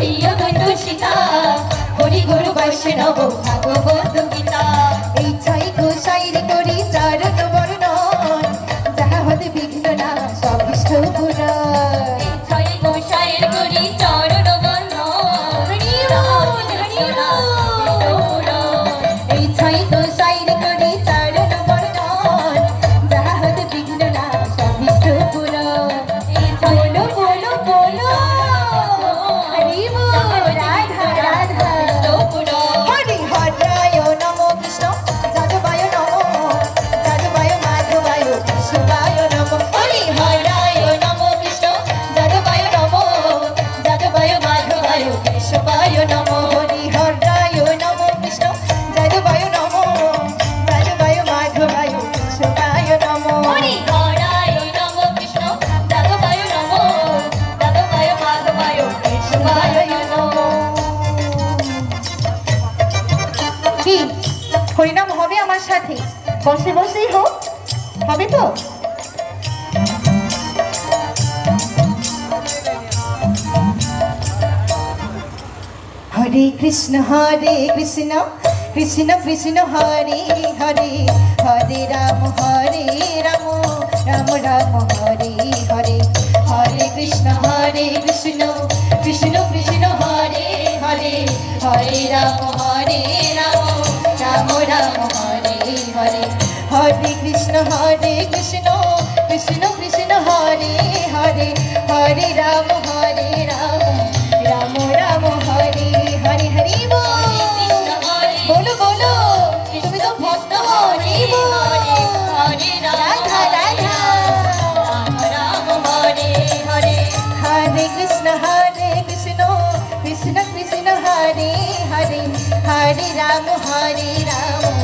প্রিয় বন্ধু সীতা, হরি গুরু বৈষ্ণব ভাগবত গীতা। এই ছয় গোসাইর করি চরণ বর্ণন, যাহা হতে বিঘ্ন না সব ইষ্ট পূরণ। এই ছয় গোসাইয়ের করি চরণ বন্দন, এই ছয় গোসাইর করি চরণ বর্ণন, যাহা হতে বিঘ্ন না সব ইষ্ট পূরণ। বলো বলো বলো হরি বল, রাধা রাধা। হরি হরায় নমো কৃষ্ণ যাদবায় নমো, যাদবায় মাধবায় কেশবায় নমো। হরি হরায় নমো কৃষ্ণ যাদবায় নমো, যাদবায় মাধবায় কেশবায় নমো। হরি হরায় নমো কৃষ্ণ যাদবায় নমো, যাদবায় মাধবায় কেশবায় নমো। হরি হরায় নমো কৃষ্ণ যাদবায় নমো, যাদবায় মাধবায় কেশবায় নমো। কি হরিনাম হবে আমার সাথে? বসে বসেই হোক, হবে তো? হরে কৃষ্ণ কৃষ্ণ কৃষ্ণ হরে হরে, হরে রাম রাম রাম হরে হরে। হরে কৃষ্ণ কৃষ্ণ কৃষ্ণ কৃষ্ণ হরে হরে, হরে রাম রাম রাম রাম হরে হরে। হরে কৃষ্ণ কৃষ্ণ কৃষ্ণ কৃষ্ণ হরে হরে, হরে রাম রাম রাম হরে হরে। হরি বল, বলো বলো, তুমি তো ভক্ত। হরি বল, রাধা রাধা। হরে কৃষ্ণ কৃষ্ণ কৃষ্ণ কৃষ্ণ হরে হরে, হরে রাম রাম